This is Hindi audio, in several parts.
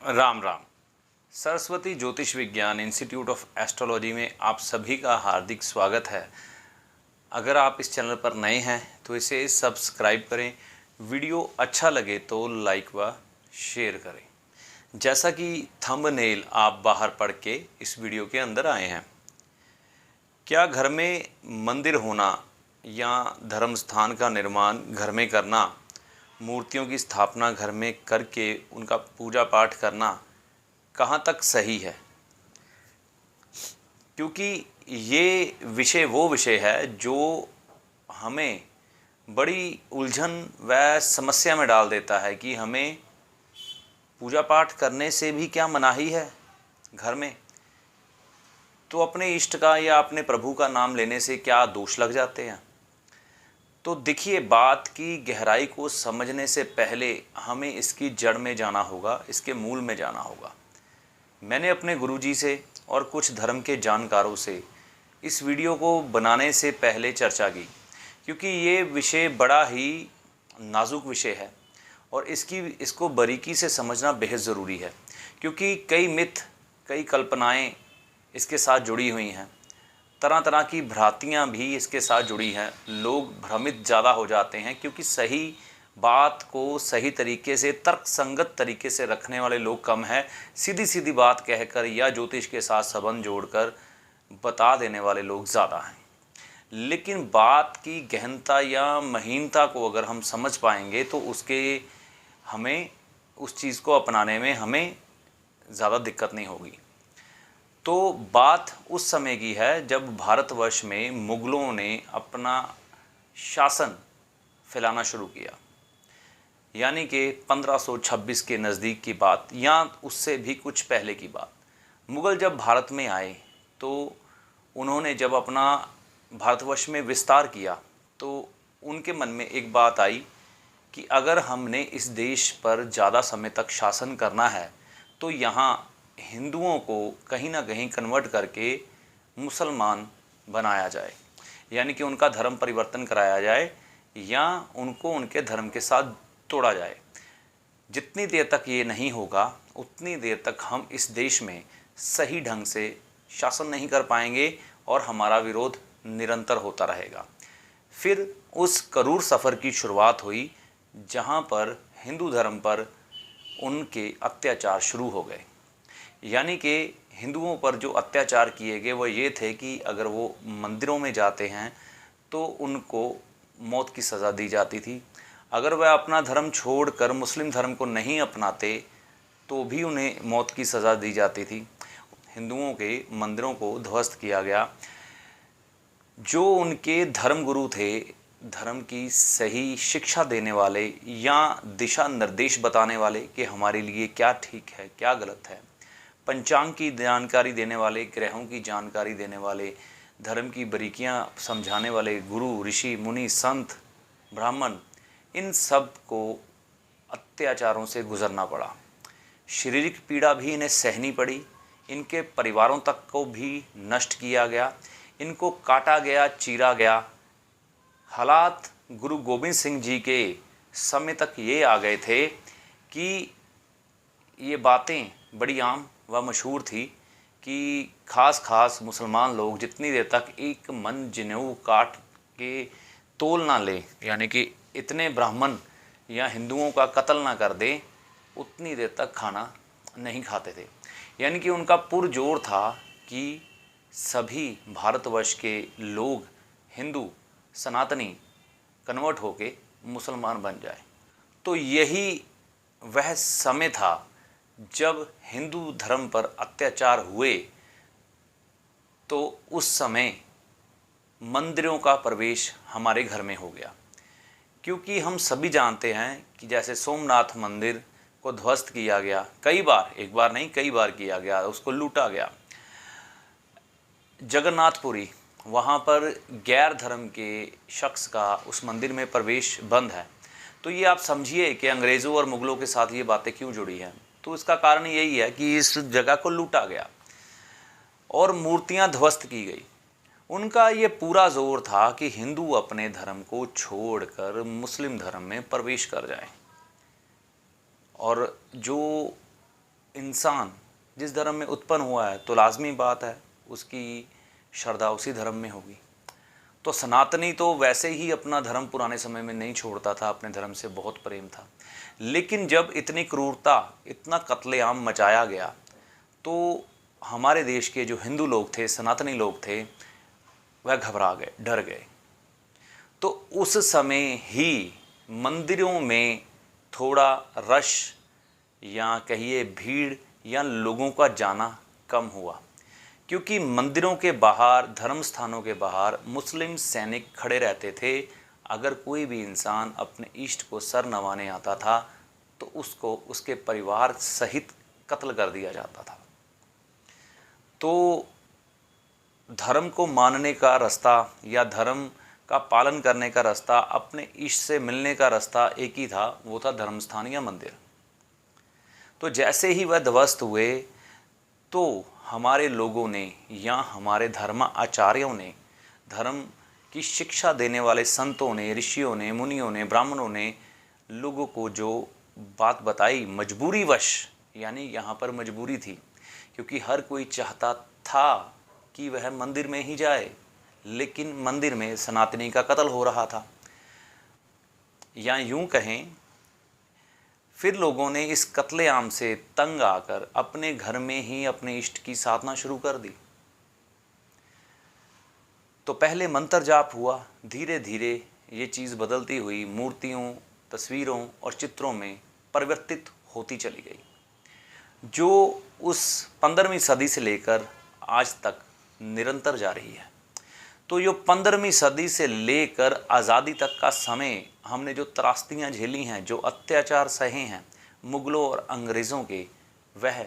राम राम। सरस्वती ज्योतिष विज्ञान इंस्टीट्यूट ऑफ एस्ट्रोलॉजी में आप सभी का हार्दिक स्वागत है। अगर आप इस चैनल पर नए हैं तो इसे सब्सक्राइब करें, वीडियो अच्छा लगे तो लाइक व शेयर करें। जैसा कि थंबनेल आप बाहर पढ़ के इस वीडियो के अंदर आए हैं, क्या घर में मंदिर होना या धर्म स्थान का निर्माण घर में करना, मूर्तियों की स्थापना घर में करके उनका पूजा पाठ करना कहाँ तक सही है? क्योंकि ये विषय वो विषय है जो हमें बड़ी उलझन व समस्या में डाल देता है कि हमें पूजा पाठ करने से भी क्या मनाही है घर में, तो अपने इष्ट का या अपने प्रभु का नाम लेने से क्या दोष लग जाते हैं। तो देखिए, बात की गहराई को समझने से पहले हमें इसकी जड़ में जाना होगा, इसके मूल में जाना होगा। मैंने अपने गुरुजी से और कुछ धर्म के जानकारों से इस वीडियो को बनाने से पहले चर्चा की, क्योंकि ये विषय बड़ा ही नाजुक विषय है और इसको बारीकी से समझना बेहद ज़रूरी है, क्योंकि कई मिथ, कई कल्पनाएं इसके साथ जुड़ी हुई हैं, तरह तरह की भ्रांतियाँ भी इसके साथ जुड़ी हैं। लोग भ्रमित ज़्यादा हो जाते हैं क्योंकि सही बात को सही तरीके से, तर्क संगत तरीके से रखने वाले लोग कम हैं। सीधी सीधी बात कहकर या ज्योतिष के साथ संबंध जोड़कर बता देने वाले लोग ज़्यादा हैं। लेकिन बात की गहनता या महीनता को अगर हम समझ पाएंगे तो हमें उस चीज़ को अपनाने में हमें ज़्यादा दिक्कत नहीं होगी। तो बात उस समय की है जब भारतवर्ष में मुग़लों ने अपना शासन फैलाना शुरू किया, यानी कि 1526 के नज़दीक की बात या उससे भी कुछ पहले की बात। मुग़ल जब भारत में आए तो उन्होंने जब अपना भारतवर्ष में विस्तार किया तो उनके मन में एक बात आई कि अगर हमने इस देश पर ज़्यादा समय तक शासन करना है तो यहाँ हिंदुओं को कहीं ना कहीं कन्वर्ट करके मुसलमान बनाया जाए, यानी कि उनका धर्म परिवर्तन कराया जाए या उनको उनके धर्म के साथ तोड़ा जाए। जितनी देर तक ये नहीं होगा उतनी देर तक हम इस देश में सही ढंग से शासन नहीं कर पाएंगे और हमारा विरोध निरंतर होता रहेगा। फिर उस करूर सफ़र की शुरुआत हुई जहाँ पर हिंदू धर्म पर उनके अत्याचार शुरू हो गए। यानी कि हिंदुओं पर जो अत्याचार किए गए वो ये थे कि अगर वो मंदिरों में जाते हैं तो उनको मौत की सज़ा दी जाती थी। अगर वह अपना धर्म छोड़कर मुस्लिम धर्म को नहीं अपनाते तो भी उन्हें मौत की सज़ा दी जाती थी। हिंदुओं के मंदिरों को ध्वस्त किया गया। जो उनके धर्म गुरु थे, धर्म की सही शिक्षा देने वाले या दिशा निर्देश बताने वाले कि हमारे लिए क्या ठीक है क्या गलत है, पंचांग की जानकारी देने वाले, ग्रहों की जानकारी देने वाले, धर्म की बारीकियां समझाने वाले गुरु, ऋषि, मुनि, संत, ब्राह्मण, इन सब को अत्याचारों से गुजरना पड़ा। शारीरिक पीड़ा भी इन्हें सहनी पड़ी। इनके परिवारों तक को भी नष्ट किया गया, इनको काटा गया, चीरा गया। हालात गुरु गोबिंद सिंह जी के समय तक ये आ गए थे कि ये बातें बड़ी आम व मशहूर थी कि खास मुसलमान लोग जितनी देर तक एक मन जनेऊ काट के तोल ना ले, यानी कि इतने ब्राह्मण या हिंदुओं का कत्ल ना कर दे, उतनी देर तक खाना नहीं खाते थे। यानी कि उनका पुरजोर था कि सभी भारतवर्ष के लोग हिंदू सनातनी कन्वर्ट होके मुसलमान बन जाए। तो यही वह समय था जब हिंदू धर्म पर अत्याचार हुए। तो उस समय मंदिरों का प्रवेश हमारे घर में हो गया, क्योंकि हम सभी जानते हैं कि जैसे सोमनाथ मंदिर को ध्वस्त किया गया कई बार, एक बार नहीं कई बार किया गया, उसको लूटा गया। जगन्नाथपुरी, वहाँ पर गैर धर्म के शख्स का उस मंदिर में प्रवेश बंद है। तो ये आप समझिए कि अंग्रेज़ों और मुग़लों के साथ ये बातें क्यों जुड़ी हैं। तो इसका कारण यही है कि इस जगह को लूटा गया और मूर्तियां ध्वस्त की गई। उनका ये पूरा जोर था कि हिंदू अपने धर्म को छोड़कर मुस्लिम धर्म में प्रवेश कर जाएं। और जो इंसान जिस धर्म में उत्पन्न हुआ है तो लाजमी बात है उसकी श्रद्धा उसी धर्म में होगी। तो सनातनी तो वैसे ही अपना धर्म पुराने समय में नहीं छोड़ता था, अपने धर्म से बहुत प्रेम था। लेकिन जब इतनी क्रूरता, इतना कत्लेआम मचाया गया तो हमारे देश के जो हिंदू लोग थे, सनातनी लोग थे, वह घबरा गए, डर गए। तो उस समय ही मंदिरों में थोड़ा रश या कहिए भीड़ या लोगों का जाना कम हुआ, क्योंकि मंदिरों के बाहर, धर्म स्थानों के बाहर मुस्लिम सैनिक खड़े रहते थे। अगर कोई भी इंसान अपने इष्ट को सर नवाने आता था तो उसको उसके परिवार सहित कत्ल कर दिया जाता था। तो धर्म को मानने का रास्ता या धर्म का पालन करने का रास्ता, अपने इष्ट से मिलने का रास्ता एक ही था, वो था धर्म स्थान या मंदिर। तो जैसे ही वह ध्वस्त हुए तो हमारे लोगों ने या हमारे धर्म आचार्यों ने, धर्म की शिक्षा देने वाले संतों ने, ऋषियों ने, मुनियों ने, ब्राह्मणों ने लोगों को जो बात बताई, मजबूरी वश, यानी यहाँ पर मजबूरी थी, क्योंकि हर कोई चाहता था कि वह मंदिर में ही जाए, लेकिन मंदिर में सनातनी का कत्ल हो रहा था। या यूं कहें, फिर लोगों ने इस कत्लेआम से तंग आकर अपने घर में ही अपने इष्ट की साधना शुरू कर दी। तो पहले मंत्र जाप हुआ, धीरे धीरे ये चीज़ बदलती हुई मूर्तियों, तस्वीरों और चित्रों में परिवर्तित होती चली गई, जो उस 15वीं सदी से लेकर आज तक निरंतर जा रही है। तो ये 15वीं सदी से लेकर आज़ादी तक का समय हमने जो त्रासदियाँ झेली हैं, जो अत्याचार सहे हैं मुग़लों और अंग्रेज़ों के, वह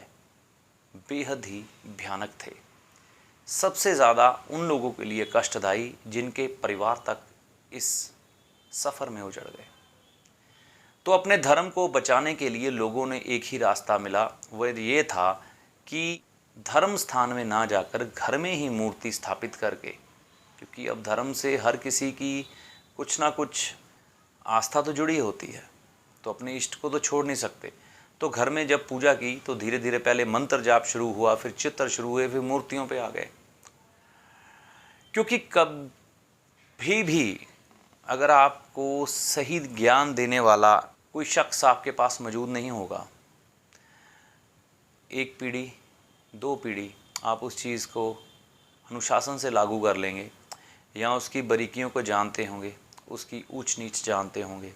बेहद ही भयानक थे। सबसे ज़्यादा उन लोगों के लिए कष्टदायी जिनके परिवार तक इस सफ़र में उजड़ गए। तो अपने धर्म को बचाने के लिए लोगों ने एक ही रास्ता मिला, वह ये था कि धर्म स्थान में ना जाकर घर में ही मूर्ति स्थापित करके, क्योंकि अब धर्म से हर किसी की कुछ ना कुछ आस्था तो जुड़ी होती है, तो अपने इष्ट को तो छोड़ नहीं सकते। तो घर में जब पूजा की तो धीरे धीरे पहले मंत्र जाप शुरू हुआ, फिर चित्र शुरू हुए, फिर मूर्तियों पे आ गए। क्योंकि कभी भी अगर आपको सही ज्ञान देने वाला कोई शख्स आपके पास मौजूद नहीं होगा, एक पीढ़ी, 2 पीढ़ी आप उस चीज़ को अनुशासन से लागू कर लेंगे या उसकी बारीकियों को जानते होंगे, उसकी ऊंच नीच जानते होंगे,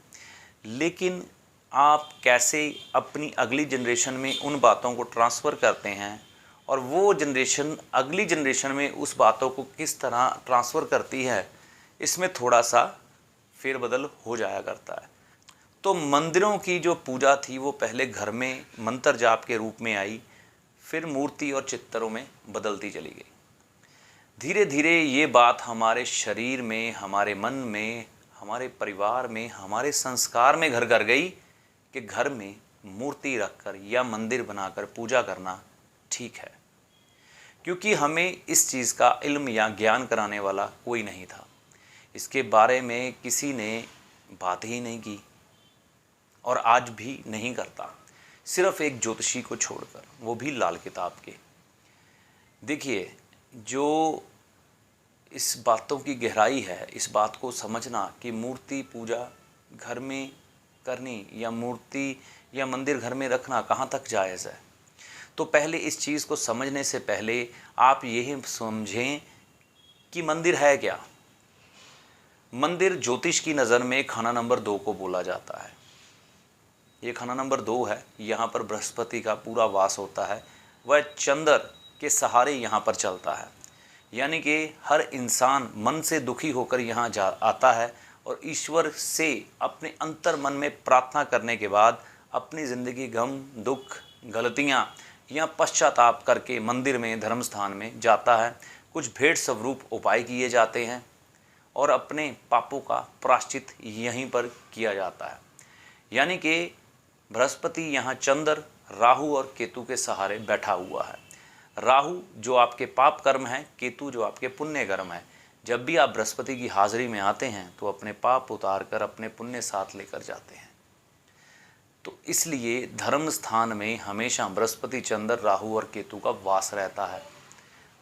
लेकिन आप कैसे अपनी अगली जनरेशन में उन बातों को ट्रांसफ़र करते हैं और वो जनरेशन अगली जनरेशन में उस बातों को किस तरह ट्रांसफ़र करती है, इसमें थोड़ा सा फेरबदल हो जाया करता है। तो मंदिरों की जो पूजा थी वो पहले घर में मंत्र जाप के रूप में आई, फिर मूर्ति और चित्रों में बदलती चली गई। धीरे धीरे ये बात हमारे शरीर में, हमारे मन में, हमारे परिवार में, हमारे संस्कार में घर कर गई कि घर में मूर्ति रखकर या मंदिर बनाकर पूजा करना ठीक है, क्योंकि हमें इस चीज़ का इल्म या ज्ञान कराने वाला कोई नहीं था। इसके बारे में किसी ने बात ही नहीं की और आज भी नहीं करता, सिर्फ एक ज्योतिषी को छोड़कर, वो भी लाल किताब के। देखिए, जो इस बातों की गहराई है, इस बात को समझना कि मूर्ति पूजा घर में करनी या मूर्ति या मंदिर घर में रखना कहाँ तक जायज़ है, तो पहले इस चीज़ को समझने से पहले आप यह समझें कि मंदिर है क्या। मंदिर ज्योतिष की नज़र में खाना नंबर 2 को बोला जाता है। ये खाना नंबर 2 है, यहाँ पर बृहस्पति का पूरा वास होता है, वह चंद्र के सहारे यहाँ पर चलता है। यानी कि हर इंसान मन से दुखी होकर यहाँ आता है और ईश्वर से अपने अंतर मन में प्रार्थना करने के बाद अपनी ज़िंदगी, गम, दुख, गलतियाँ या पश्चाताप करके मंदिर में, धर्म स्थान में जाता है। कुछ भेंट स्वरूप उपाय किए जाते हैं और अपने पापों का प्रायश्चित यहीं पर किया जाता है। यानी कि बृहस्पति यहाँ चंद्र, राहु और केतु के सहारे बैठा हुआ है। राहु जो आपके पाप कर्म हैं, केतु जो आपके पुण्य कर्म हैं। जब भी आप बृहस्पति की हाजिरी में आते हैं तो अपने पाप उतार कर अपने पुण्य साथ लेकर जाते हैं। तो इसलिए धर्म स्थान में हमेशा बृहस्पति, चंद्र, राहु और केतु का वास रहता है।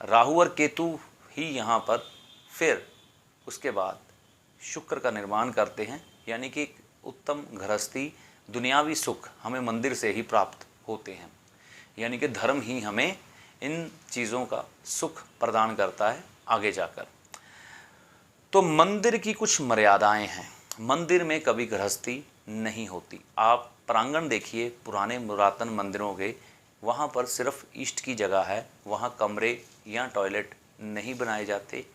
राहु और केतु ही यहाँ पर फिर उसके बाद शुक्र का निर्माण करते हैं, यानी कि एक उत्तम गृहस्थी, दुनियावी सुख हमें मंदिर से ही प्राप्त होते हैं। यानी कि धर्म ही हमें इन चीज़ों का सुख प्रदान करता है आगे जाकर। तो मंदिर की कुछ मर्यादाएं हैं। मंदिर में कभी गृहस्थी नहीं होती। आप प्रांगण देखिए पुराने पुरातन मंदिरों के, वहाँ पर सिर्फ ईष्ट की जगह है, वहाँ कमरे या टॉयलेट नहीं बनाए जाते,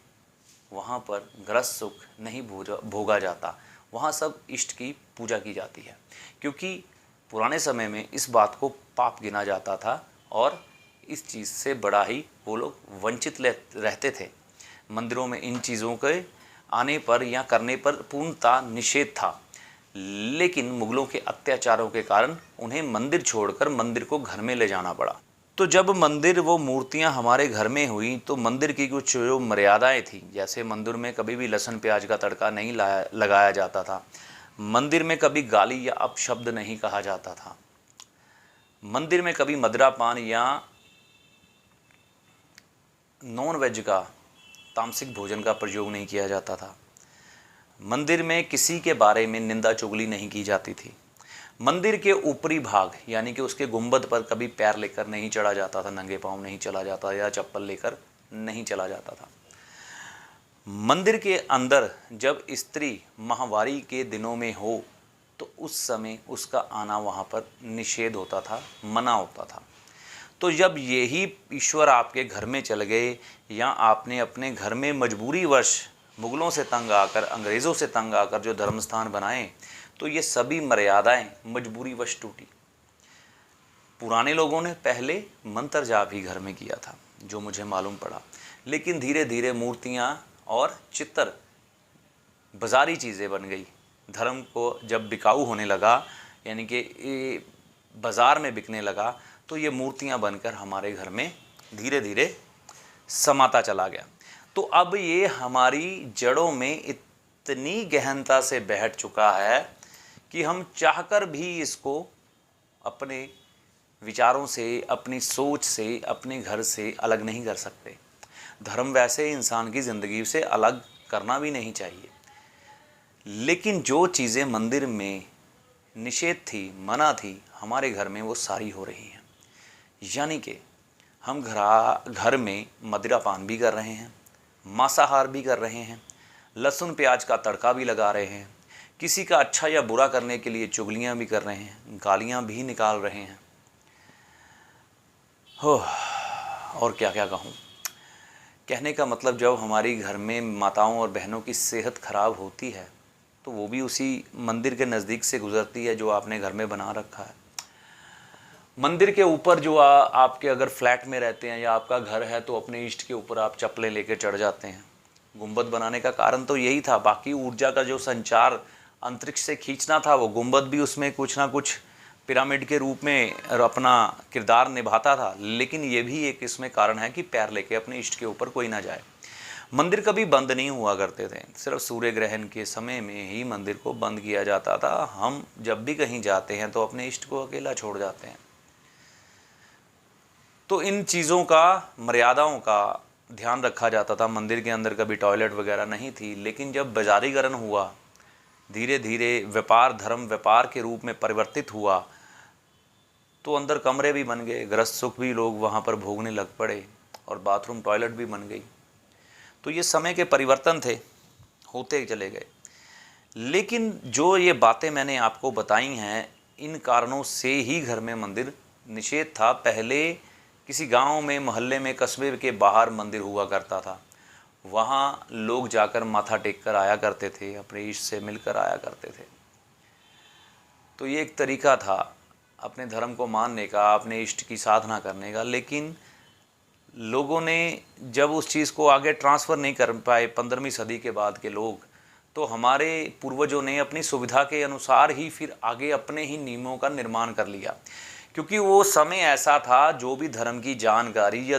वहाँ पर गृहस्थ सुख नहीं भोगा जाता, वहाँ सब इष्ट की पूजा की जाती है। क्योंकि पुराने समय में इस बात को पाप गिना जाता था और इस चीज़ से बड़ा ही वो लोग वंचित रहते थे। मंदिरों में इन चीज़ों के आने पर या करने पर पूर्णतः निषेध था, लेकिन मुगलों के अत्याचारों के कारण उन्हें मंदिर छोड़कर मंदिर को घर में ले जाना पड़ा। तो जब मंदिर वो मूर्तियां हमारे घर में हुई तो मंदिर की कुछ जो मर्यादाएं थी, जैसे मंदिर में कभी भी लहसुन प्याज का तड़का नहीं लगाया जाता था, मंदिर में कभी गाली या अपशब्द नहीं कहा जाता था, मंदिर में कभी मदिरा पान या नॉन वेज का तामसिक भोजन का प्रयोग नहीं किया जाता था, मंदिर में किसी के बारे में निंदा चुगली नहीं की जाती थी, मंदिर के ऊपरी भाग यानी कि उसके गुंबद पर कभी पैर लेकर नहीं चढ़ा जाता था, नंगे पांव नहीं चला जाता या चप्पल लेकर नहीं चला जाता था। मंदिर के अंदर जब स्त्री माहवारी के दिनों में हो तो उस समय उसका आना वहाँ पर निषेध होता था, मना होता था। तो जब यही ईश्वर आपके घर में चल गए या आपने अपने घर में मजबूरीवश मुगलों से तंग आकर, अंग्रेज़ों से तंग आकर जो धर्मस्थान बनाए, तो ये सभी मर्यादाएं मजबूरीवश टूटी। पुराने लोगों ने पहले मंत्र जाप ही घर में किया था, जो मुझे मालूम पड़ा, लेकिन धीरे धीरे मूर्तियां और चित्र बाजारी चीज़ें बन गई। धर्म को जब बिकाऊ होने लगा, यानी कि बाज़ार में बिकने लगा, तो ये मूर्तियां बनकर हमारे घर में धीरे धीरे समाता चला गया। तो अब ये हमारी जड़ों में इतनी गहनता से बैठ चुका है कि हम चाहकर भी इसको अपने विचारों से, अपनी सोच से, अपने घर से अलग नहीं कर सकते। धर्म वैसे इंसान की ज़िंदगी से अलग करना भी नहीं चाहिए, लेकिन जो चीज़ें मंदिर में निषेध थी, मना थी, हमारे घर में वो सारी हो रही हैं। यानी कि हम घर में मदिरा पान भी कर रहे हैं, मांसाहार भी कर रहे हैं, लहसुन प्याज का तड़का भी लगा रहे हैं, किसी का अच्छा या बुरा करने के लिए चुगलियां भी कर रहे हैं, गालियां भी निकाल रहे हैं। हो, और क्या क्या कहूँ। कहने का मतलब, जब हमारी घर में माताओं और बहनों की सेहत खराब होती है तो वो भी उसी मंदिर के नज़दीक से गुजरती है जो आपने घर में बना रखा है। मंदिर के ऊपर जो आपके अगर फ्लैट में रहते हैं या आपका घर है, तो अपने इष्ट के ऊपर आप चप्पलें लेकर चढ़ जाते हैं। गुंबद बनाने का कारण तो यही था, बाकी ऊर्जा का जो संचार अंतरिक्ष से खींचना था, वो गुंबद भी उसमें कुछ ना कुछ पिरामिड के रूप में अपना किरदार निभाता था। लेकिन ये भी एक इसमें कारण है कि पैर लेके अपने इष्ट के ऊपर कोई ना जाए। मंदिर कभी बंद नहीं हुआ करते थे, सिर्फ सूर्य ग्रहण के समय में ही मंदिर को बंद किया जाता था। हम जब भी कहीं जाते हैं तो अपने इष्ट को अकेला छोड़ जाते हैं। तो इन चीज़ों का, मर्यादाओं का ध्यान रखा जाता था। मंदिर के अंदर कभी टॉयलेट वगैरह नहीं थी, लेकिन जब बाजारीकरण हुआ, धीरे धीरे व्यापार, धर्म व्यापार के रूप में परिवर्तित हुआ, तो अंदर कमरे भी बन गए, गृहस्थ सुख भी लोग वहाँ पर भोगने लग पड़े और बाथरूम टॉयलेट भी बन गई। तो ये समय के परिवर्तन थे, होते चले गए। लेकिन जो ये बातें मैंने आपको बताई हैं, इन कारणों से ही घर में मंदिर निषेध था। पहले किसी गांव में, मोहल्ले में, कस्बे के बाहर मंदिर हुआ करता था, वहाँ लोग जाकर माथा टेक कर आया करते थे, अपने इष्ट से मिलकर आया करते थे। तो ये एक तरीका था अपने धर्म को मानने का, अपने इष्ट की साधना करने का। लेकिन लोगों ने जब उस चीज़ को आगे ट्रांसफ़र नहीं कर पाए, 15वीं सदी के बाद के लोग, तो हमारे पूर्वजों ने अपनी सुविधा के अनुसार ही फिर आगे अपने ही नियमों का निर्माण कर लिया। क्योंकि वो समय ऐसा था, जो भी धर्म की जानकारी या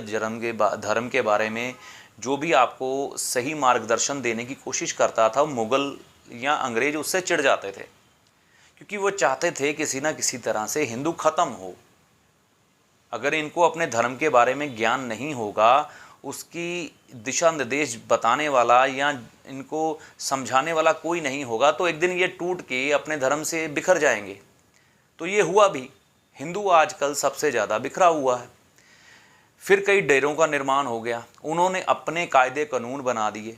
धर्म के बारे में जो भी आपको सही मार्गदर्शन देने की कोशिश करता था, मुग़ल या अंग्रेज़ उससे चिढ़ जाते थे, क्योंकि वो चाहते थे किसी ना किसी तरह से हिंदू खत्म हो। अगर इनको अपने धर्म के बारे में ज्ञान नहीं होगा, उसकी दिशा निर्देश बताने वाला या इनको समझाने वाला कोई नहीं होगा, तो एक दिन ये टूट के अपने धर्म से बिखर जाएंगे। तो ये हुआ भी। हिंदू आजकल सबसे ज़्यादा बिखरा हुआ है। फिर कई डेरों का निर्माण हो गया, उन्होंने अपने कायदे कानून बना दिए,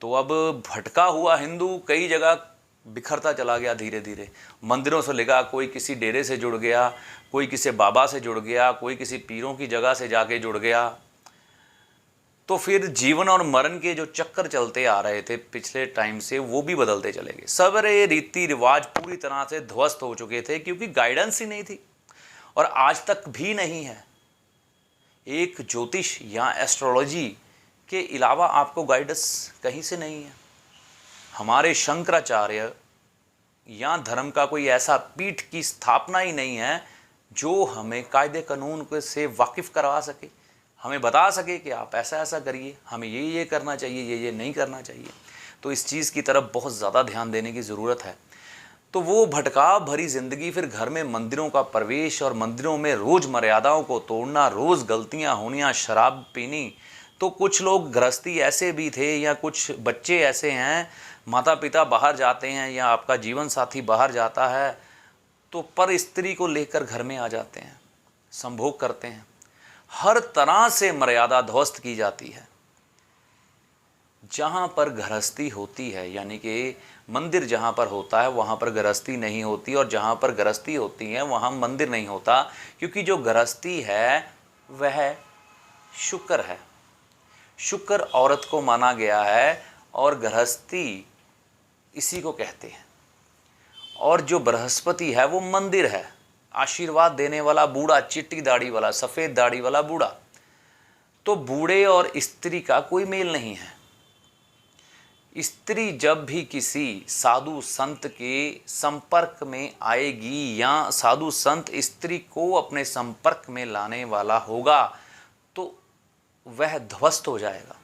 तो अब भटका हुआ हिंदू कई जगह बिखरता चला गया धीरे धीरे। मंदिरों से लगा, कोई किसी डेरे से जुड़ गया, कोई किसी बाबा से जुड़ गया, कोई किसी पीरों की जगह से जाके जुड़ गया। तो फिर जीवन और मरण के जो चक्कर चलते आ रहे थे पिछले टाइम से, वो भी बदलते चले गए। सारे रीति रिवाज पूरी तरह से ध्वस्त हो चुके थे, क्योंकि गाइडेंस ही नहीं थी, और आज तक भी नहीं है। एक ज्योतिष या एस्ट्रोलॉजी के अलावा आपको गाइडेंस कहीं से नहीं है। हमारे शंकराचार्य या धर्म का कोई ऐसा पीठ की स्थापना ही नहीं है जो हमें कायदे कानून से वाकिफ़ करवा सके, हमें बता सके कि आप ऐसा ऐसा करिए, हमें ये करना चाहिए, ये नहीं करना चाहिए। तो इस चीज़ की तरफ बहुत ज़्यादा ध्यान देने की ज़रूरत है। तो वो भटकाव भरी ज़िंदगी, फिर घर में मंदिरों का प्रवेश और मंदिरों में रोज़ मर्यादाओं को तोड़ना, रोज़ गलतियाँ होनियाँ, शराब पीनी। तो कुछ लोग गृहस्थी ऐसे भी थे, या कुछ बच्चे ऐसे हैं, माता पिता बाहर जाते हैं या आपका जीवन साथी बाहर जाता है, तो पर स्त्री को लेकर घर में आ जाते हैं, संभोग करते हैं। हर तरह से मर्यादा ध्वस्त की जाती है। जहाँ पर गृहस्थी होती है, यानी कि मंदिर जहाँ पर होता है वहाँ पर गृहस्थी नहीं होती, और जहाँ पर गृहस्थी होती है वहाँ मंदिर नहीं होता, क्योंकि जो गृहस्थी है वह शुक्र है। शुक्र औरत को माना गया है, और गृहस्थी इसी को कहते हैं। और जो बृहस्पति है वो मंदिर है, आशीर्वाद देने वाला बूढ़ा, चिट्टी दाढ़ी वाला, सफ़ेद दाढ़ी वाला बूढ़ा। तो बूढ़े और स्त्री का कोई मेल नहीं है। स्त्री जब भी किसी साधु संत के संपर्क में आएगी, या साधु संत स्त्री को अपने संपर्क में लाने वाला होगा, तो वह ध्वस्त हो जाएगा।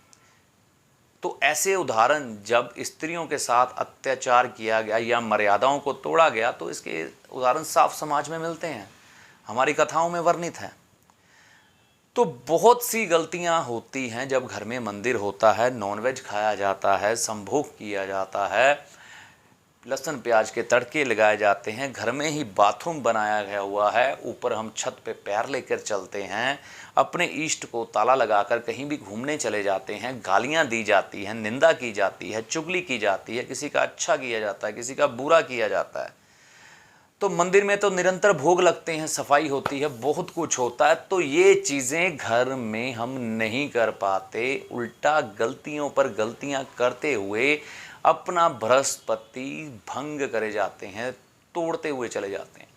तो ऐसे उदाहरण जब स्त्रियों के साथ अत्याचार किया गया या मर्यादाओं को तोड़ा गया, तो इसके उदाहरण साफ समाज में मिलते हैं, हमारी कथाओं में वर्णित हैं। तो बहुत सी गलतियां होती हैं जब घर में मंदिर होता है, नॉनवेज खाया जाता है, संभोग किया जाता है, लहसुन प्याज के तड़के लगाए जाते हैं, घर में ही बाथरूम बनाया गया हुआ है, ऊपर हम छत पे पैर लेकर चलते हैं, अपने इष्ट को ताला लगाकर कहीं भी घूमने चले जाते हैं, गालियां दी जाती हैं, निंदा की जाती है, चुगली की जाती है, किसी का अच्छा किया जाता है, किसी का बुरा किया जाता है। तो मंदिर में तो निरंतर भोग लगते हैं, सफाई होती है, बहुत कुछ होता है। तो ये चीज़ें घर में हम नहीं कर पाते, उल्टा गलतियों पर गलतियां करते हुए अपना बृहस्पति भंग करे जाते हैं, तोड़ते हुए चले जाते हैं।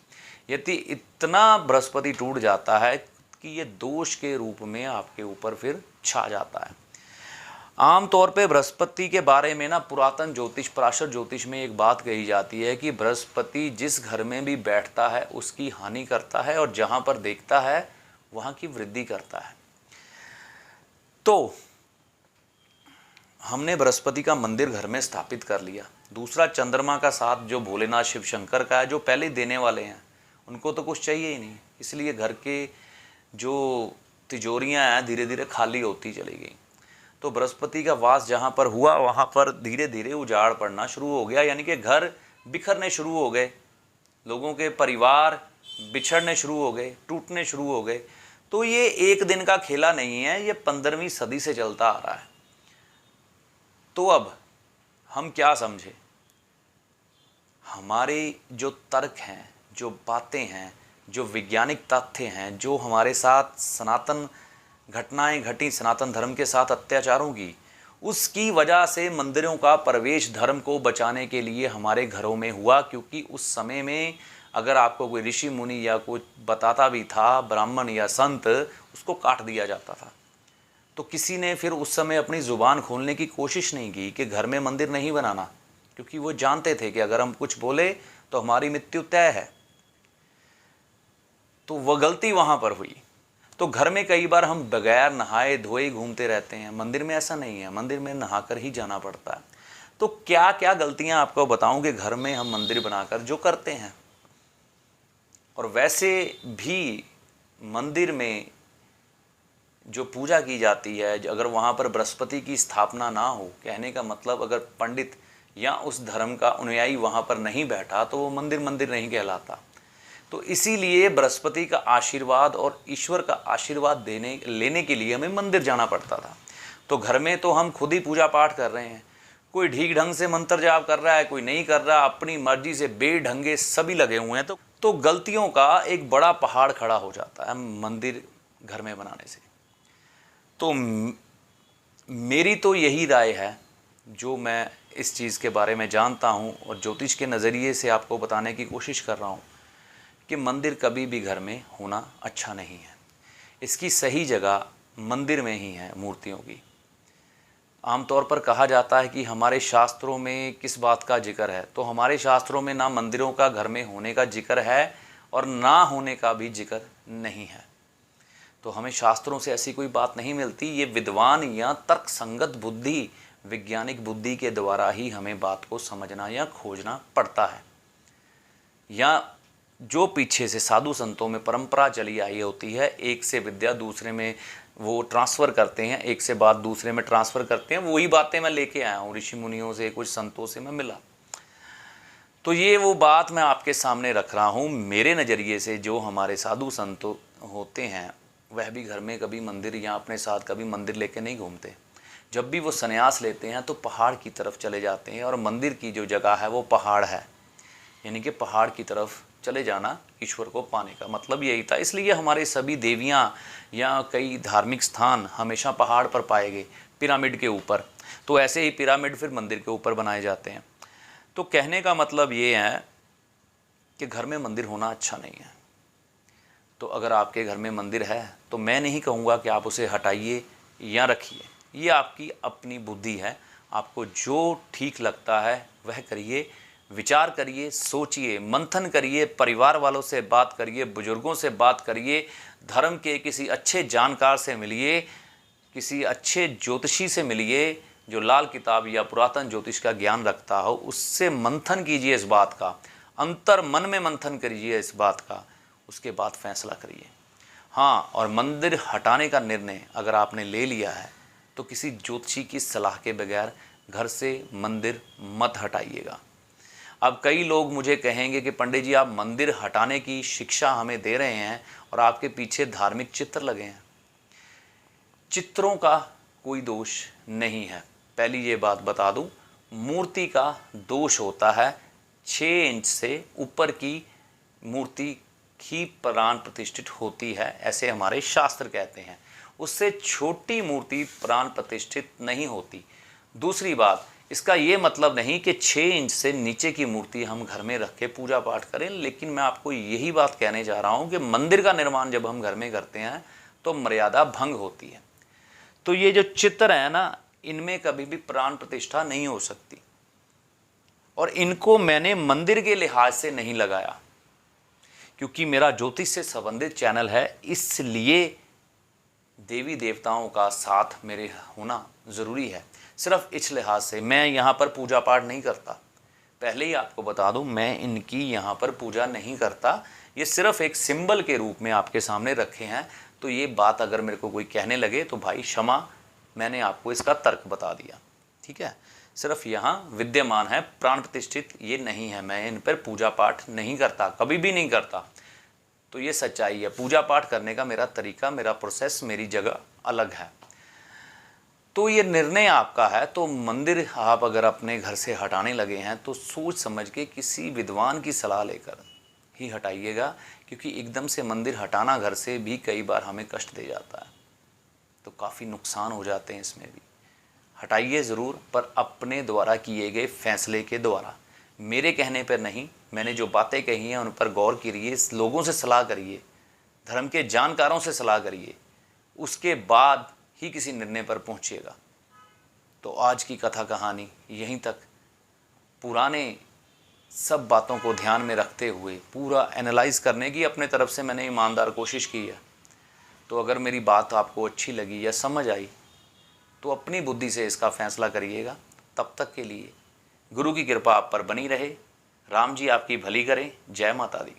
यदि इतना बृहस्पति टूट जाता है कि ये दोष के रूप में आपके ऊपर फिर छा जाता है। आमतौर पे बृहस्पति के बारे में ना पुरातन ज्योतिष, पराशर ज्योतिष में एक बात कही जाती है कि बृहस्पति जिस घर में भी बैठता है उसकी हानि करता है, और जहाँ पर देखता है वहाँ की वृद्धि करता है। तो हमने बृहस्पति का मंदिर घर में स्थापित कर लिया। दूसरा, चंद्रमा का साथ जो भोलेनाथ शिव शंकर का है, जो पहले देने वाले हैं, उनको तो कुछ चाहिए ही नहीं, इसलिए घर के जो तिजोरियाँ हैं धीरे धीरे खाली होती चली गई। तो बृहस्पति का वास जहाँ पर हुआ वहाँ पर धीरे धीरे उजाड़ पड़ना शुरू हो गया, यानी कि घर बिखरने शुरू हो गए, लोगों के परिवार बिछड़ने शुरू हो गए, टूटने शुरू हो गए। तो ये एक दिन का खेला नहीं है, ये 15वीं सदी से चलता आ रहा है। तो अब हम क्या समझे, हमारे जो तर्क हैं, जो बातें हैं, जो वैज्ञानिक तथ्य हैं, जो हमारे साथ सनातन घटनाएं घटी, सनातन धर्म के साथ अत्याचारों की, उसकी वजह से मंदिरों का प्रवेश धर्म को बचाने के लिए हमारे घरों में हुआ। क्योंकि उस समय में अगर आपको कोई ऋषि मुनि या कोई बताता भी था, ब्राह्मण या संत, उसको काट दिया जाता था। तो किसी ने फिर उस समय अपनी ज़ुबान खोलने की कोशिश नहीं की कि घर में मंदिर नहीं बनाना, क्योंकि वो जानते थे कि अगर हम कुछ बोले तो हमारी मृत्यु तय है। तो वह गलती वहाँ पर हुई। तो घर में कई बार हम बगैर नहाए धोए घूमते रहते हैं, मंदिर में ऐसा नहीं है, मंदिर में नहाकर ही जाना पड़ता है। तो क्या क्या गलतियां आपको बताऊं कि घर में हम मंदिर बनाकर जो करते हैं। और वैसे भी मंदिर में जो पूजा की जाती है, अगर वहाँ पर बृहस्पति की स्थापना ना हो, कहने का मतलब अगर पंडित या उस धर्म का अनुयायी वहाँ पर नहीं बैठा तो वो मंदिर मंदिर नहीं कहलाता। तो इसीलिए बृहस्पति का आशीर्वाद और ईश्वर का आशीर्वाद लेने के लिए हमें मंदिर जाना पड़ता था। तो घर में तो हम खुद ही पूजा पाठ कर रहे हैं, कोई ठीक ढंग से मंत्र जाप कर रहा है, कोई नहीं कर रहा, अपनी मर्जी से बेढंगे सभी लगे हुए हैं। तो गलतियों का एक बड़ा पहाड़ खड़ा हो जाता है मंदिर घर में बनाने से। तो मेरी तो यही राय है, जो मैं इस चीज़ के बारे में जानता हूँ और ज्योतिष के नज़रिए से आपको बताने की कोशिश कर रहा हूँ, कि मंदिर कभी भी घर में होना अच्छा नहीं है। इसकी सही जगह मंदिर में ही है मूर्तियों की। आमतौर पर कहा जाता है कि हमारे शास्त्रों में किस बात का जिक्र है, तो हमारे शास्त्रों में ना मंदिरों का घर में होने का जिक्र है और ना होने का भी जिक्र नहीं है। तो हमें शास्त्रों से ऐसी कोई बात नहीं मिलती। ये विद्वान या तर्क संगत बुद्धि, वैज्ञानिक बुद्धि के द्वारा ही हमें बात को समझना या खोजना पड़ता है। या जो पीछे से साधु संतों में परंपरा चली आई होती है, एक से विद्या दूसरे में वो ट्रांसफ़र करते हैं, एक से बात दूसरे में ट्रांसफ़र करते हैं, वही बातें मैं लेके आया हूँ ऋषि मुनियों से, कुछ संतों से मैं मिला। तो ये वो बात मैं आपके सामने रख रहा हूँ मेरे नज़रिए से। जो हमारे साधु संत होते हैं वह भी घर में कभी मंदिर या अपने साथ कभी मंदिर लेके नहीं घूमते। जब भी वो संन्यास लेते हैं तो पहाड़ की तरफ चले जाते हैं, और मंदिर की जो जगह है वो पहाड़ है, यानी कि पहाड़ की तरफ चले जाना ईश्वर को पाने का मतलब यही था। इसलिए हमारे सभी देवियाँ या कई धार्मिक स्थान हमेशा पहाड़ पर पाए गए, पिरामिड के ऊपर। तो ऐसे ही पिरामिड फिर मंदिर के ऊपर बनाए जाते हैं। तो कहने का मतलब ये है कि घर में मंदिर होना अच्छा नहीं है। तो अगर आपके घर में मंदिर है तो मैं नहीं कहूँगा कि आप उसे हटाइए या रखिए, ये आपकी अपनी बुद्धि है। आपको जो ठीक लगता है वह करिए, विचार करिए, सोचिए, मंथन करिए, परिवार वालों से बात करिए, बुजुर्गों से बात करिए, धर्म के किसी अच्छे जानकार से मिलिए, किसी अच्छे ज्योतिषी से मिलिए जो लाल किताब या पुरातन ज्योतिष का ज्ञान रखता हो, उससे मंथन कीजिए इस बात का, अंतर मन में मंथन करिए इस बात का, उसके बाद फैसला करिए। हाँ, और मंदिर हटाने का निर्णय अगर आपने ले लिया है तो किसी ज्योतिषी की सलाह के बगैर घर से मंदिर मत हटाइएगा। अब कई लोग मुझे कहेंगे कि पंडित जी आप मंदिर हटाने की शिक्षा हमें दे रहे हैं और आपके पीछे धार्मिक चित्र लगे हैं। चित्रों का कोई दोष नहीं है, पहली ये बात बता दूं। मूर्ति का दोष होता है 6 इंच से ऊपर की मूर्ति ही प्राण प्रतिष्ठित होती है, ऐसे हमारे शास्त्र कहते हैं। उससे छोटी मूर्ति प्राण प्रतिष्ठित नहीं होती। दूसरी बात, इसका ये मतलब नहीं कि 6 इंच से नीचे की मूर्ति हम घर में रख के पूजा पाठ करें, लेकिन मैं आपको यही बात कहने जा रहा हूँ कि मंदिर का निर्माण जब हम घर में करते हैं तो मर्यादा भंग होती है। तो ये जो चित्र है ना, इनमें कभी भी प्राण प्रतिष्ठा नहीं हो सकती, और इनको मैंने मंदिर के लिहाज से नहीं लगाया, क्योंकि मेरा ज्योतिष से संबंधित चैनल है, इसलिए देवी देवताओं का साथ मेरे होना ज़रूरी है। सिर्फ इस लिहाज से मैं यहाँ पर पूजा पाठ नहीं करता, पहले ही आपको बता दूँ, मैं इनकी यहाँ पर पूजा नहीं करता। ये सिर्फ एक सिंबल के रूप में आपके सामने रखे हैं। तो ये बात अगर मेरे को कोई कहने लगे तो भाई क्षमा, मैंने आपको इसका तर्क बता दिया, ठीक है। सिर्फ यहाँ विद्यमान है, प्राण प्रतिष्ठित ये नहीं है। मैं इन पर पूजा पाठ नहीं करता, कभी भी नहीं करता। तो ये सच्चाई है। पूजा पाठ करने का मेरा तरीका, मेरा प्रोसेस, मेरी जगह अलग है। तो ये निर्णय आपका है। तो मंदिर आप अगर अपने घर से हटाने लगे हैं तो सोच समझ के किसी विद्वान की सलाह लेकर ही हटाइएगा, क्योंकि एकदम से मंदिर हटाना घर से भी कई बार हमें कष्ट दे जाता है, तो काफ़ी नुकसान हो जाते हैं इसमें भी। हटाइए ज़रूर, पर अपने द्वारा किए गए फैसले के द्वारा, मेरे कहने पर नहीं। मैंने जो बातें कही हैं उन पर गौर करिए, लोगों से सलाह करिए, धर्म के जानकारों से सलाह करिए, उसके बाद ही किसी निर्णय पर पहुंचिएगा। तो आज की कथा कहानी यहीं तक। पुराने सब बातों को ध्यान में रखते हुए पूरा एनालाइज करने की अपने तरफ से मैंने ईमानदार कोशिश की है। तो अगर मेरी बात आपको अच्छी लगी या समझ आई तो अपनी बुद्धि से इसका फैसला करिएगा। तब तक के लिए गुरु की कृपा आप पर बनी रहे। राम जी आपकी भली करें। जय माता दी।